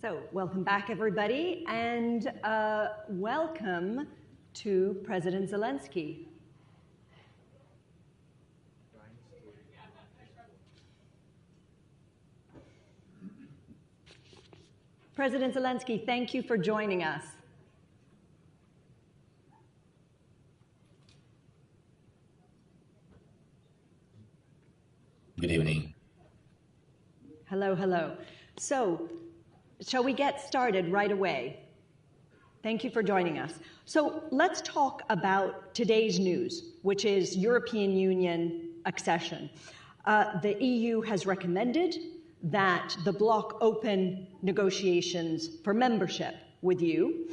So, welcome back, everybody, and welcome to President Zelensky. President Zelensky, thank you for joining us. Good evening. Hello, hello. So, shall we get started right away? Thank you for joining us. So let's talk about today's news, which is European Union accession. The EU has recommended that the bloc open negotiations for membership with you.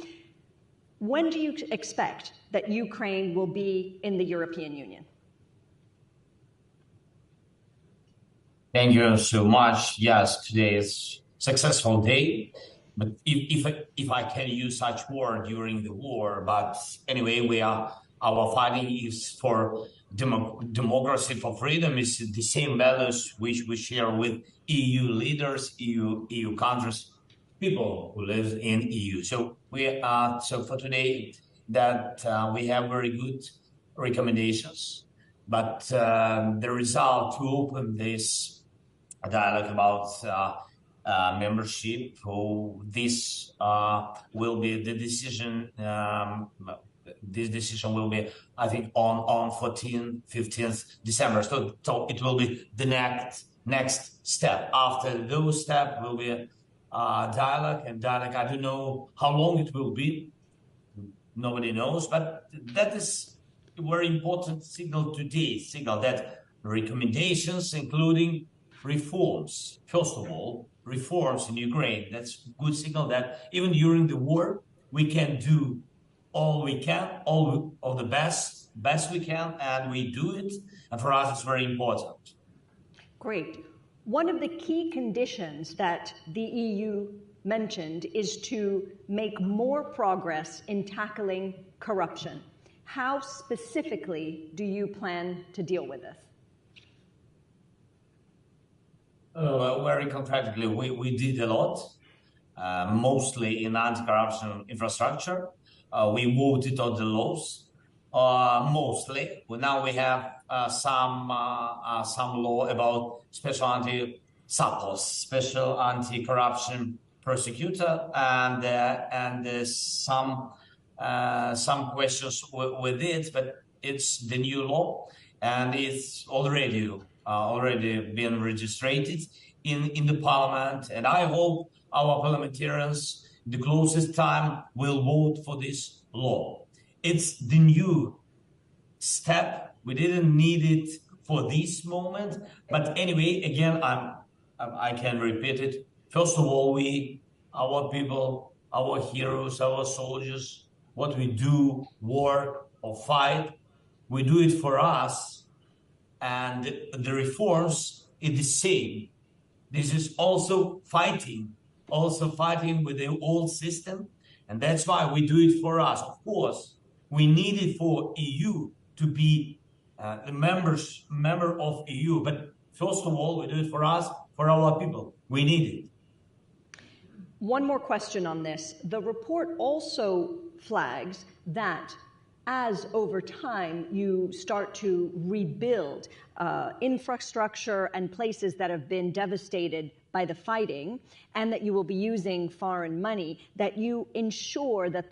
When do you expect that Ukraine will be in the European Union? Thank you so much. Yes, today is successful day, but if I can use such word during the war, but anyway, our fighting is for democracy, for freedom, is the same values which we share with EU leaders, EU countries, people who live in EU. So so for today that we have very good recommendations, but the result to open this dialogue about membership, this will be the decision. This decision will be, I think, on 14th, 15th December. So it will be the next step. After those steps will be dialogue, and dialogue, I don't know how long it will be. Nobody knows, but that is a very important signal today, signal that recommendations, including reforms, first of all, reforms in Ukraine. That's a good signal that even during the war, we can do all we can, all of the best we can, and we do it. And for us, it's very important. Great. One of the key conditions that the EU mentioned is to make more progress in tackling corruption. How specifically do you plan to deal with this? Very concretely, we did a lot, mostly in anti-corruption infrastructure. We voted on the laws, mostly. Now we have some law about special anti-corruption prosecutor, and some questions with it, but it's the new law, and it's already been registered in the parliament, and I hope our parliamentarians in the closest time will vote for this law. It's the new step. We didn't need it for this moment, but anyway, again, I can repeat it. First of all, our people, our heroes, our soldiers, what we do, work or fight, we do it for us. And the reforms is the same. This is also fighting with the old system. And that's why we do it for us. Of course, we need it for EU to be the member of EU. But first of all, we do it for us, for our people. We need it. One more question on this. The report also flags that as over time you start to rebuild infrastructure and places that have been devastated by the fighting, and that you will be using foreign money, that you ensure that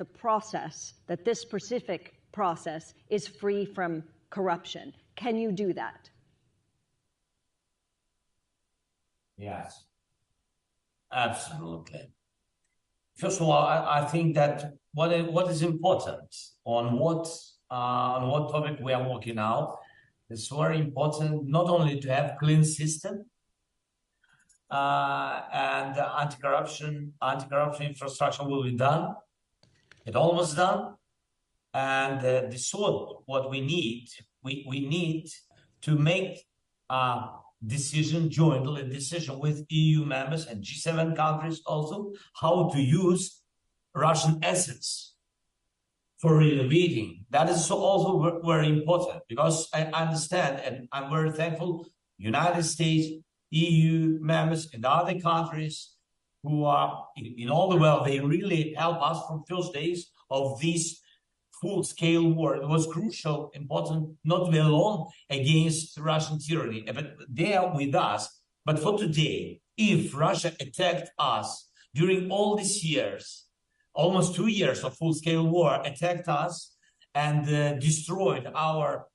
that this specific process is free from corruption. Can you do that? Yes, absolutely. First of all, I think that what is important on what topic we are working out, it's very important not only to have clean system and anti-corruption infrastructure will be done. It's almost done, and this what we need. We need to make a jointly decision with EU members and G7 countries also how to use Russian assets for renovating. That is also very important, because I understand, and I'm very thankful, United States, EU members and other countries who are in all the world. They really help us from first days of this full-scale war. It was crucial, important, not to be alone against Russian tyranny, but they are with us. But for today, if Russia attacked us during all these years, almost 2 years of full-scale war, attacked us and destroyed our,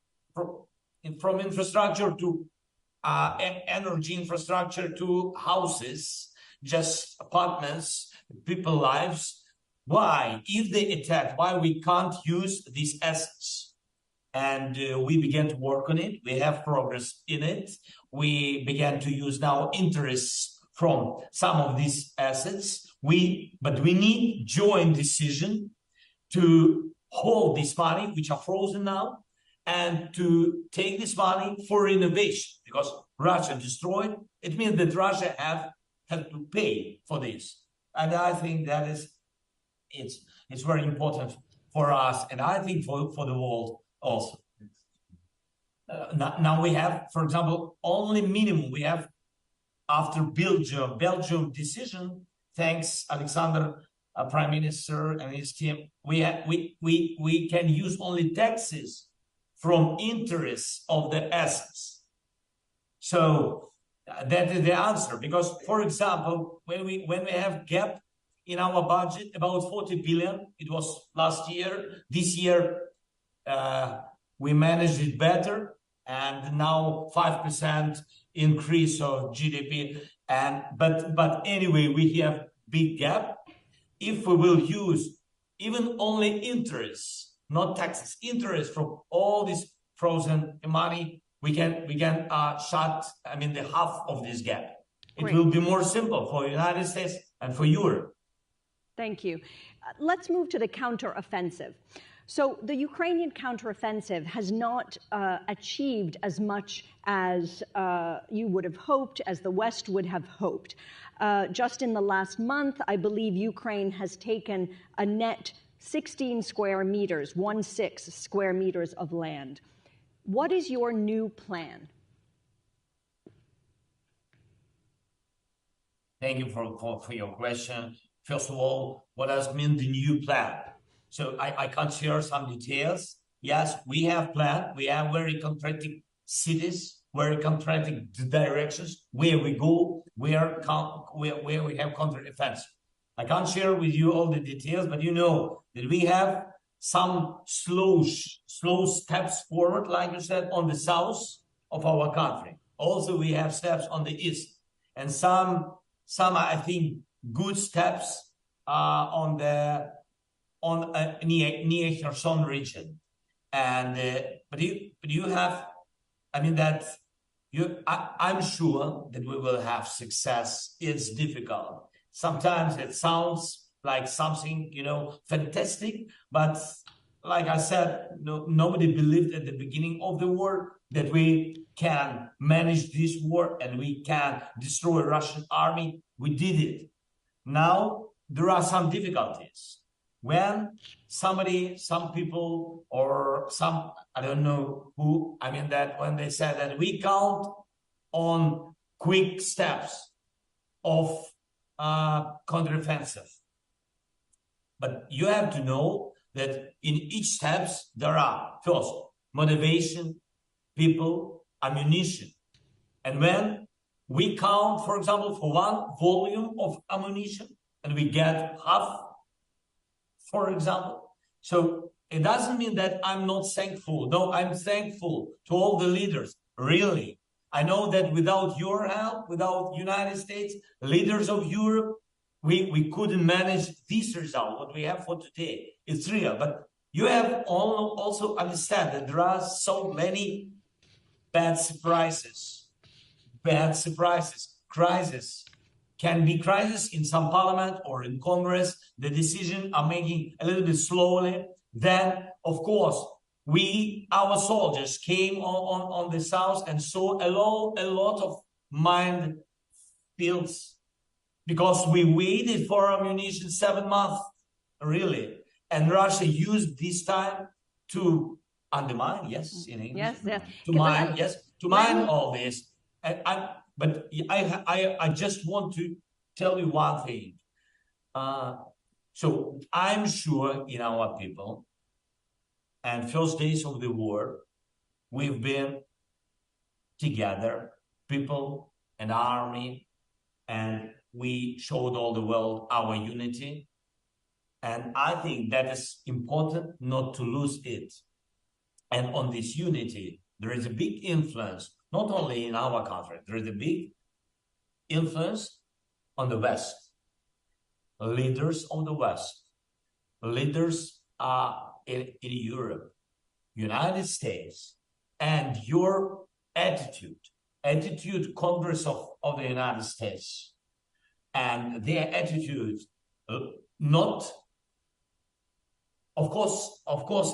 from infrastructure to energy infrastructure to houses, just apartments, people lives. Why, if they attack, why we can't use these assets? And we began to work on it. We have progress in it. We began to use now interests from some of these assets. But we need joint decision to hold this money, which are frozen now, and to take this money for innovation, because Russia destroyed. It means that Russia have to pay for this. And I think that is, it's very important for us, and I think for the world also. Now we have, for example, only minimum we have after Belgium decision, thanks Alexander, Prime Minister and his team, we can use only taxes from interest of the assets. So that is the answer, because, for example, when we have gap in our budget, about 40 billion, it was last year. This year, we managed it better, and now 5% increase of GDP. But anyway, we have big gap. If we will use even only interest, not taxes, interest from all this frozen money, we can shut, the half of this gap. Great. It will be more simple for the United States and for Europe. Thank you. Let's move to the counteroffensive. So the Ukrainian counteroffensive has not achieved as much as you would have hoped, as the West would have hoped. Just in the last month, I believe Ukraine has taken a net 16 square meters, 16 square meters of land. What is your new plan? Thank you for your question. First of all, what does mean the new plan? So I can't share some details. Yes, we have plan. We have very concrete cities, very concrete directions where we go, where we have counteroffensive. I can't share with you all the details, but you know that we have some slow steps forward, like you said, on the south of our country. Also, we have steps on the east, and some I think good steps near Kherson region. And but you have, I'm sure that we will have success. It's difficult. Sometimes it sounds like something, fantastic, but like I said, nobody believed at the beginning of the war that we can manage this war and we can destroy Russian army. We did it. Now there are some difficulties. When some people or some, I don't know who, that when they said that we count on quick steps of counteroffensive. But you have to know that in each steps there are, first, motivation, people, ammunition. And when we count, for example, for one volume of ammunition and we get half, for example, so it doesn't mean that I'm not thankful. No, I'm thankful to all the leaders, really. I know that without your help, without United States, leaders of Europe, we couldn't manage this result, what we have for today. It's real. But you have also understand that there are so many bad surprises, crisis. Can be crisis in some parliament or in Congress. The decisions are making a little bit slowly. Then, of course, our soldiers came on the south and saw a lot of minefields, because we waited for ammunition 7 months, really. And Russia used this time to undermine, yes, in English. Yes. To mine all this. But I just want to tell you one thing. So I'm sure in our people, and first days of the war, we've been together, people and army, and we showed all the world our unity. And I think that is important not to lose it. And on this unity, there is a big influence, not only in our country, there is a big influence on the West. Leaders of the West, leaders in Europe, United States, and your attitude, Congress of the United States, and their attitude, not, of course,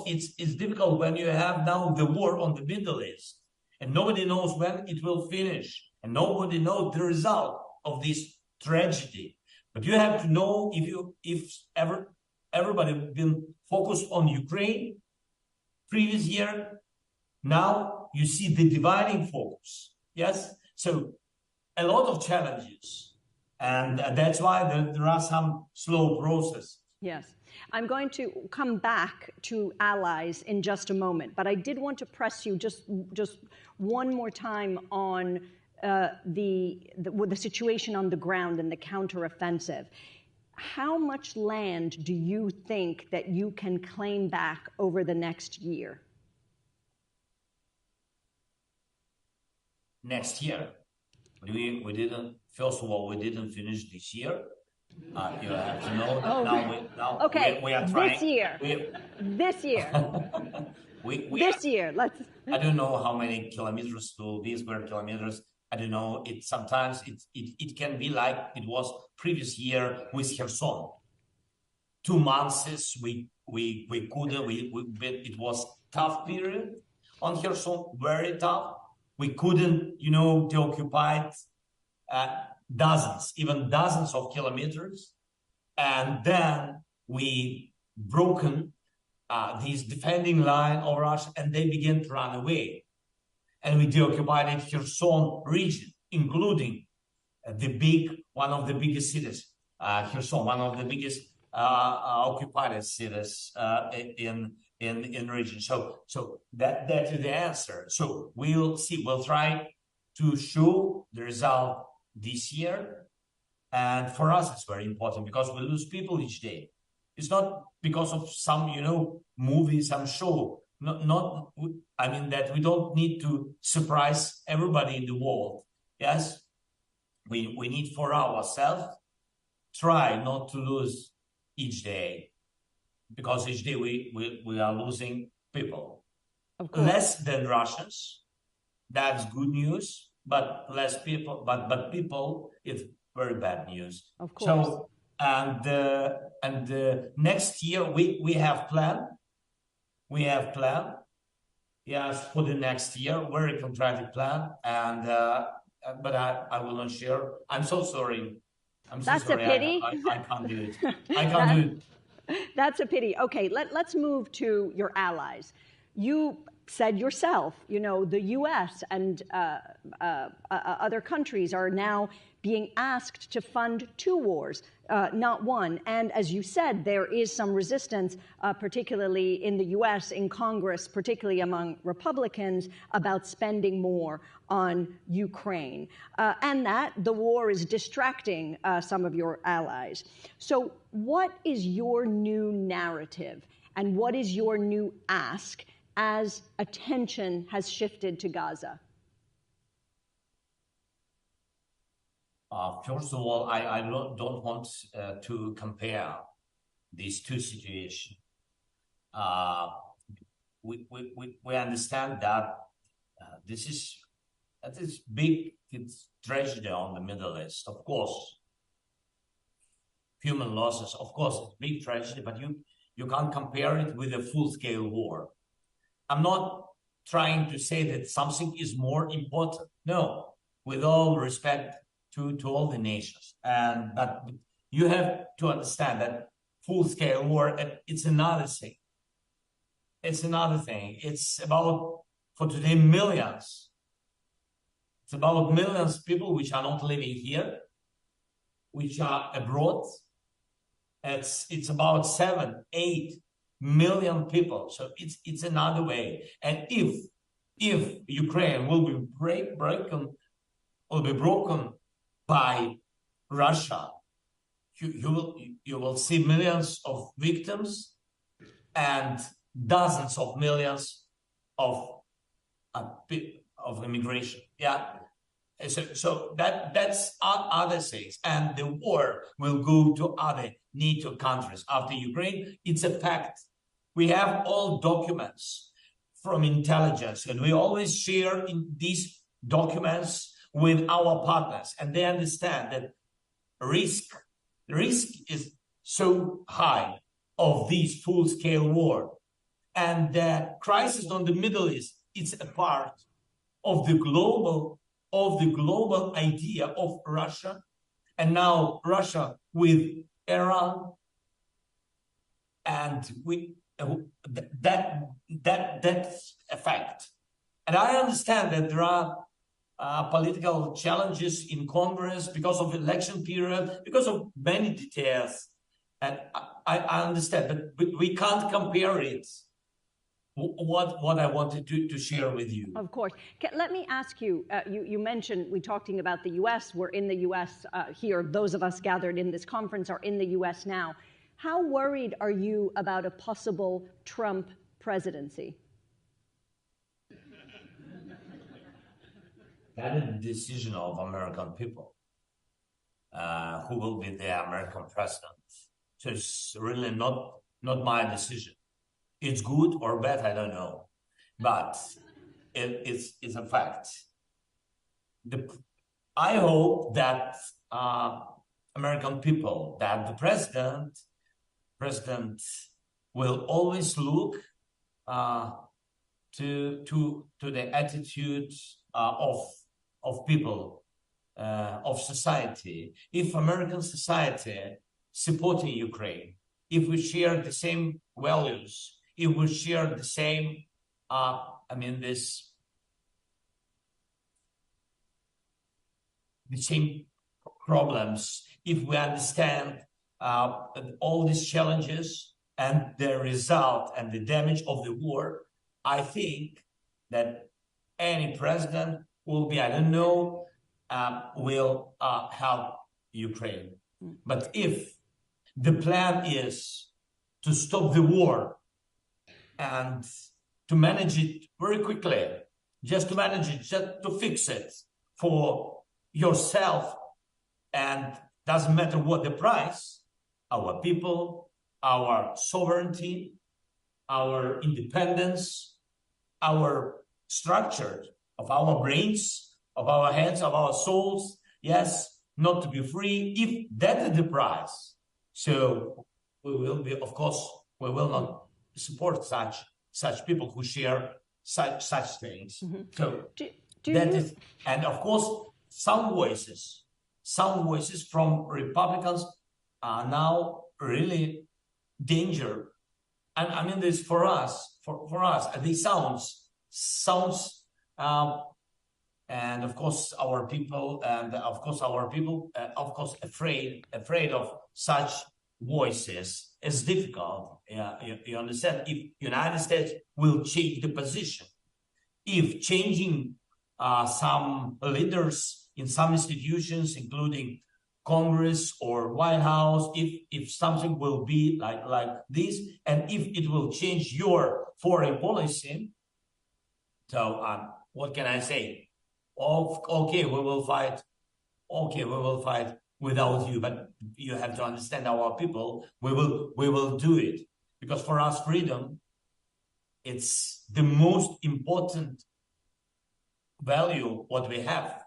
it's difficult when you have now the war on the Middle East, and nobody knows when it will finish, and nobody knows the result of this tragedy. But you have to know, if everybody been focused on Ukraine previous year, now you see the dividing focus. Yes, so a lot of challenges, and that's why there are some slow processes. Yes, I'm going to come back to allies in just a moment, but I did want to press you just one more time on the situation on the ground and the counteroffensive. How much land do you think that you can claim back over the next year? Next year, we didn't. First of all, we didn't finish this year. You have to know that okay. We are trying. This year. This year. Let's. I don't know how many kilometers will be, square kilometers. I don't know. Sometimes it can be like it was previous year with Kherson. 2 months we couldn't. It was tough period on Kherson, very tough. We couldn't, they occupied dozens of kilometers, and then we broken this defending line of Russia, and they began to run away. And we deoccupied the Kherson region, including one of the biggest cities, Kherson, one of the biggest occupied cities in region. So that is the answer. So we'll see. We'll try to show the result this year, and for us it's very important because we lose people each day. It's not because of some movie, some show. I mean that we don't need to surprise everybody in the world. Yes, we need for ourselves try not to lose each day, because each day we are losing people. Less than Russians, that's good news, but less people, but people, it's very bad news. Of course. So and next year we have plan. We have plan, yes, for the next year, very contracted plan, and but I will not share. I'm so sorry. That's a pity. I can't do it. I can't do it. That's a pity. Okay, let's move to your allies. You said yourself, the U.S. and other countries are now being asked to fund 2 wars, not one. And as you said, there is some resistance, particularly in the U.S., in Congress, particularly among Republicans, about spending more on Ukraine, and that the war is distracting some of your allies. So what is your new narrative, and what is your new ask as attention has shifted to Gaza? First of all, I don't want to compare these two situations. We understand that this is big tragedy on the Middle East. Of course, human losses. Of course, it's big tragedy, but you can't compare it with a full-scale war. I'm not trying to say that something is more important. No, with all respect to all the nations. But you have to understand that full-scale war, it's another thing. It's another thing. It's about, for today, millions. It's about millions of people which are not living here. which are abroad. It's about 7-8 million people. So it's another way. And if Ukraine will be broken by Russia, you will see millions of victims and dozens of millions of immigration. Yeah. So that's other things, and the war will go to other NATO countries after Ukraine. It's a fact. We have all documents from intelligence, and we always share in these documents with our partners, and they understand that risk is so high of this full-scale war, and the crisis on the Middle East, it's a part of the global idea of Russia, and now Russia with Iran, and that's a fact. And I understand that there are political challenges in Congress because of election period, because of many details, and I understand, but we can't compare it. What I wanted to share with you. Of course. Let me ask you, you mentioned, we're talking about the U.S., we're in the U.S. Here, those of us gathered in this conference are in the U.S. now. How worried are you about a possible Trump presidency? That is the decision of American people, who will be the American president. So it's really not my decision. It's good or bad, I don't know, but it's a fact. I hope that American people, that the president will always look to the attitude of people, of society. If American society supporting Ukraine, if we share the same values, if we share the same, the same problems, if we understand all these challenges and the result and the damage of the war, I think that any president will be, will help Ukraine. But if the plan is to stop the war and to manage it very quickly, just to manage it, just to fix it for yourself, and doesn't matter what the price, our people, our sovereignty, our independence, our structure of our brains, of our heads, of our souls, yes, not to be free, if that is the price. So we will be, of course, we will not support such people who share such things. Mm-hmm. So and of course, some voices from Republicans are now really danger. And this for us, this sounds, and of course our people, afraid of such voices. It's difficult. Yeah, you understand? If United States will change the position, if changing some leaders in some institutions, including Congress or White House, if something will be like this, and if it will change your foreign policy, so what can I say? Okay, we will fight. Okay, we will fight without you, but you have to understand our people. We will do it, because for us, freedom, it's the most important value what we have,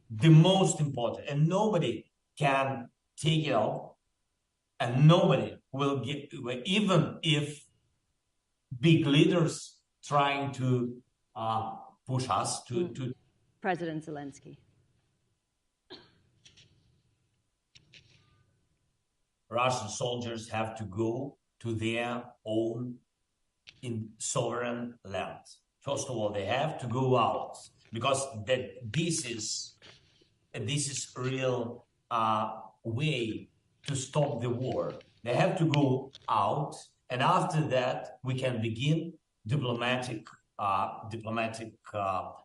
the most important, and nobody can take it off, and nobody will give, even if big leaders trying to push us to President Zelensky. Russian soldiers have to go to their own sovereign land. First of all, they have to go out, because this is real way to stop the war. They have to go out, and after that, we can begin diplomatic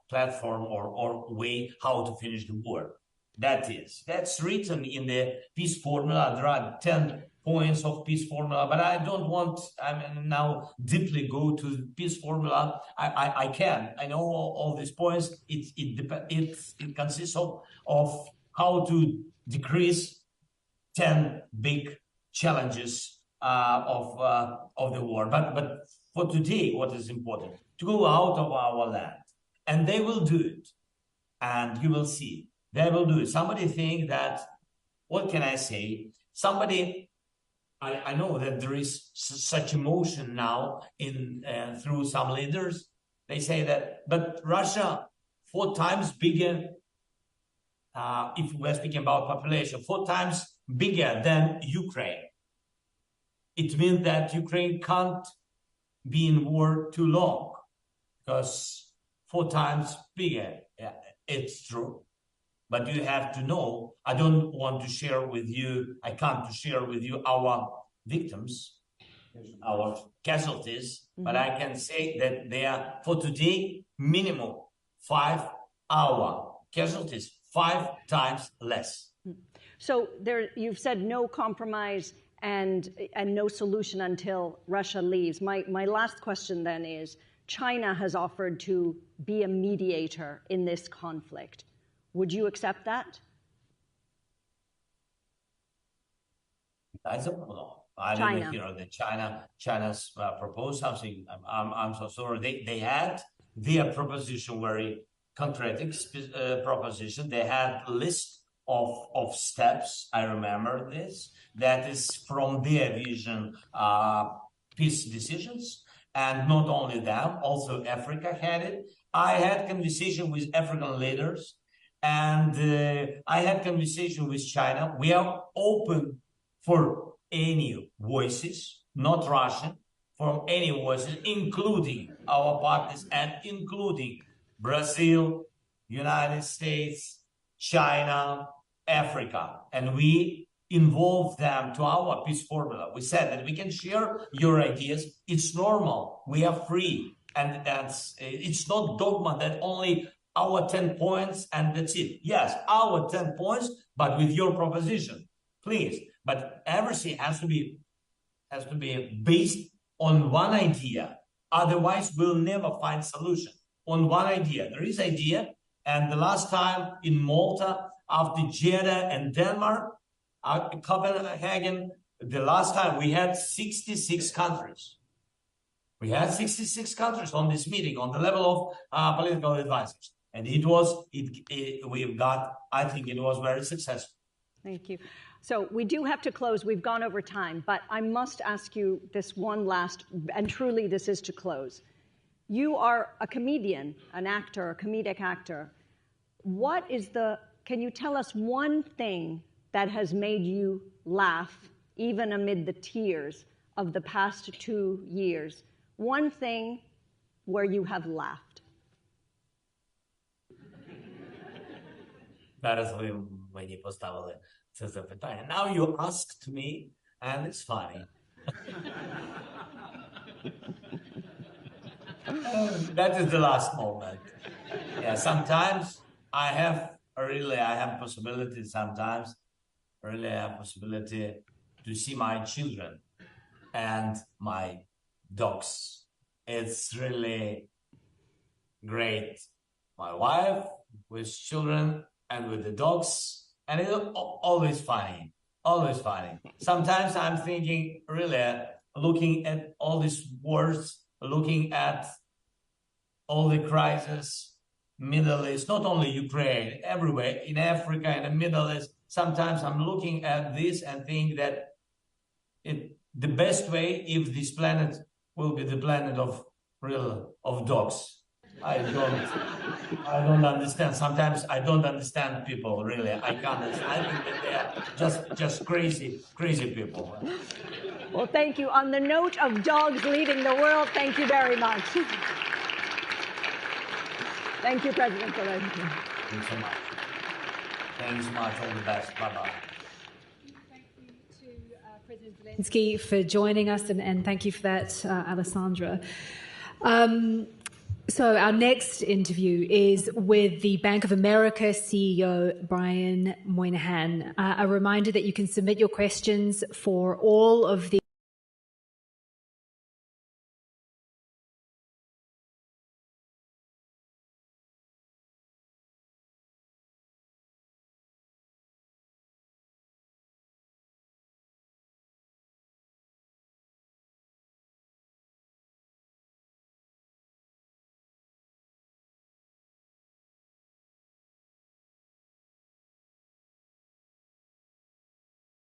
platform or way how to finish the war. That's written in the peace formula. There are 10 points of peace formula, but I don't want, now deeply go to the peace formula. I can. I know all these points. It consists of how to decrease 10 big challenges of the war. But for today, what is important? To go out of our land. And they will do it. And you will see. They will do it. Somebody think that, what can I say? I know that there is such emotion now through some leaders. They say that, but Russia 4 times bigger, if we're speaking about population, 4 times bigger than Ukraine. It means that Ukraine can't be in war too long, because 4 times bigger. Yeah, it's true. But you have to know, I don't want to share with you, I can't share with you our victims, our casualties, but I can say that they are, for today, minimum 5-hour casualties, 5 times less. So you've said no compromise and no solution until Russia leaves. My last question then is, China has offered to be a mediator in this conflict. Would you accept that? I don't know. I didn't hear that China's proposed something. I'm so sorry. They had their proposition, very concrete proposition. They had a list of steps. I remember this. That is from their vision, peace decisions. And not only them, also Africa had it. I had conversation with African leaders. And I had conversation with China. We are open for any voices, not Russian, from any voices, including our partners and including Brazil, United States, China, Africa. And we involve them to our peace formula. We said that we can share your ideas. It's normal. We are free. And it's not dogma that only our 10 points and that's it. Yes, our 10 points, but with your proposition, please. But everything has to be based on one idea. Otherwise, we'll never find solution. On one idea. There is idea. And the last time in Malta, after Jeddah and Denmark, Copenhagen, the last time we had 66 countries. We had 66 countries on this meeting, on the level of political advisors. And we've got, I think it was very successful. Thank you. So we do have to close. We've gone over time, but I must ask you this one last, and truly this is to close. You are a comedian, an actor, a comedic actor. Can you tell us one thing that has made you laugh, even amid the tears of the past 2 years? One thing where you have laughed. Зараз ви мені поставили це запитання. Now you asked me, and it's funny. That is the last moment. Yeah, sometimes I have possibility sometimes, really I have possibility to see my children and my dogs. It's really great. My wife with children and with the dogs, and it's always funny, always funny. Sometimes I'm thinking, really, looking at all these wars, looking at all the crises, Middle East, not only Ukraine, everywhere, in Africa, in the Middle East. Sometimes I'm looking at this and think that the best way, if this planet will be the planet of dogs. I don't understand. Sometimes I don't understand people, really. I can't understand. I think that they are just crazy people. Well, thank you. On the note of dogs leading the world, thank you very much. Thank you, President Zelensky. Thanks so much. Thanks so much. All the best. Bye-bye. Zelenski, for joining us, and thank you for that, Alessandra. So our next interview is with the Bank of America CEO, Brian Moynihan. A reminder that you can submit your questions for all of the